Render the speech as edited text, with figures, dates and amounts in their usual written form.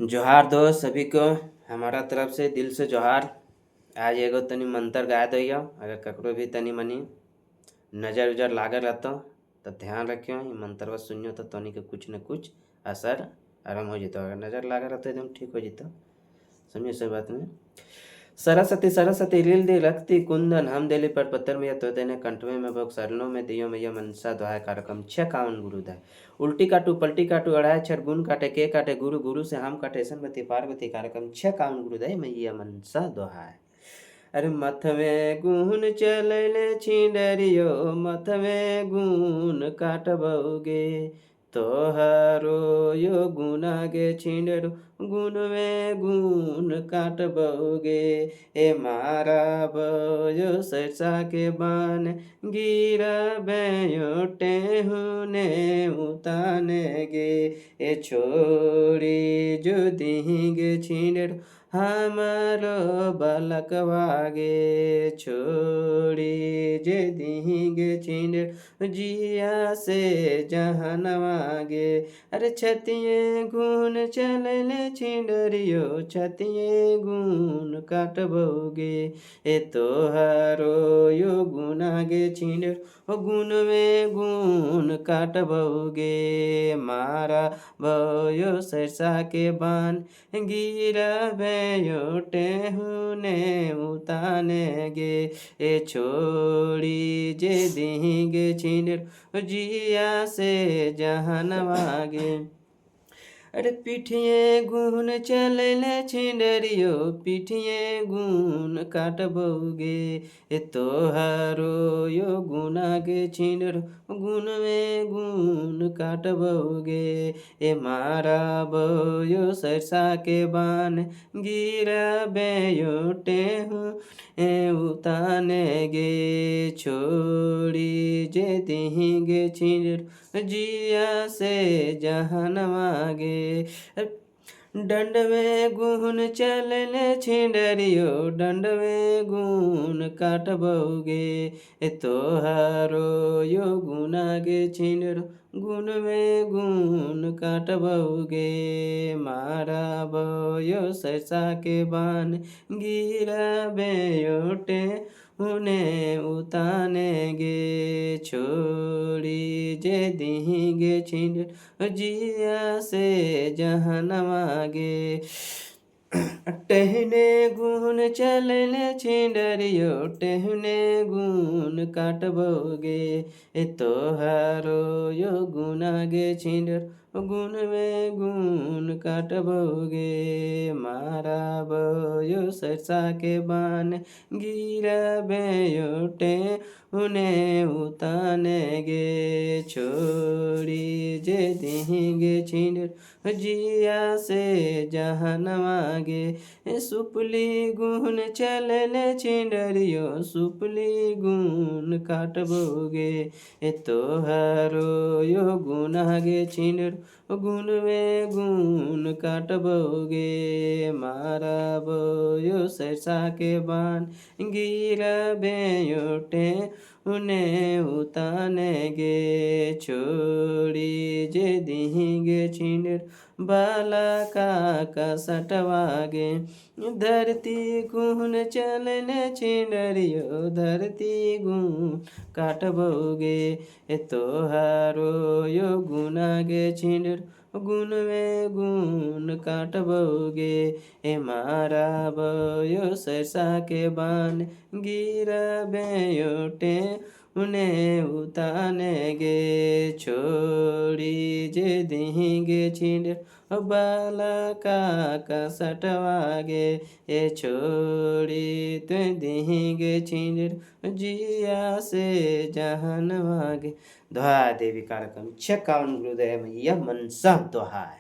जोहार दोस्त सभी को हमारा तरफ से दिल से जोहार। आज एगो तनी मंत्र गाय दियो, अगर ककरो भी तनी मनी नज़र उजर लागल रहता तो ध्यान रखियो, ये मंत्रवा सुनियो तो तनी के कुछ न कुछ असर आराम हो जितो। अगर नज़र लागल रहता एकदम ठीक हो जितो। सुनियो से बात में सरस्वती सरस्वती रील दी रखती कुंदन हम देली पर पत्थर में तो देने कंठवे में भोग सरलों में दियो मैया मनसा दोहाय कार्यक्रम 6 गुरुदाय उल्टी काटू पलटी काटू अढ़ाई छर गुण काटे के काटे गुरु गुरु से हम काटे संबती पार्वती कार्यक्रम 6 गुरुदाय मैया मनसा दोहाय। अरे मथवे गुण चलले छिंडरियो मथवे गुण काटबोगे तोहरो यो गुनागे छिंडरो गुण में गुण काटबोगे ए मारा भयो सरसा के बान गिरा भयो टेहुने उताने गे ए छोड़ी जो दिहिगे छिंडरो हमारो बालकवागे छोड़ी जे दिहिगे छिंडर जिया से जहनवागे। अरे छतिए गुण चलले छिंडरियो छतिए गुण काटबोगे ए तोहारो यो गुनागे छिंडर गुण में गुण काटबोगे मारा भयो सरसा के बान गिरा भयो टेहुने उताने गे ए छोड़ी जे दिहिगे छिंडर जिया से जहनवागे। अरे पिठिए गुण चलले छिंडरियो पिठिए गुण काटबोगे ए तोहारो यो गुनागे छिंडर गुण में गुण काटबोगे ए मारा भयो सरसा के बान गिरा बेयो टेहू ए उताने गे छोड़ी जे दिहिगे छिंडर जिया से जहनवागे। दंड में गुण चलले छिंडरियो दंड में गुण काटबोगे ए तोहारो यो गुनागे छिंडरो गुण में गुण काटबोगे मारा भयो सरसा के बान गिरा बेयो टे उन्हें उताने गे छोड़ी जे दिहिगे छिंडर जिया से जहनवागे। टहने गुण चलले छिंडरियो टहने गुण काटबोगे ए तोहारो यो गुनागे छिंडर गुण में गुण काटबोगे मारा भयो सरसा के बान गिरा बेयो टे उन्हें उताने गे छोड़ी जे दिहिगे छिंडर जिया से जहनवागे सुपली गुण चलले छिंडरियो सुपली गुण काटबोगे ए तोहारो यो गुनागे छिंडर गुण में गुण काटबोगे मारा भयो सरसा के बान गिरा बेयो टे उन्हें उताने गे छोड़ी जे दिहिगे छिंडर बाला का सटवागे। धरती गुण चलने छिंडरियो धरती गुण काटबोगे ए तोहारो यो गुनागे छिंडर गुण में गुण काटबोगे ए मारा भयो सरसा के बान गिरा बेयो टे उन्हें उताने गे छोड़ी जे दिहिगे छिंडर बाला का सटवागे ए छोड़ी ते दिहिगे छिंडर जिया से जहनवागे। दोहा देवी कार्यक्रम 56 गुरुदेव मैया मनसा दोहाय।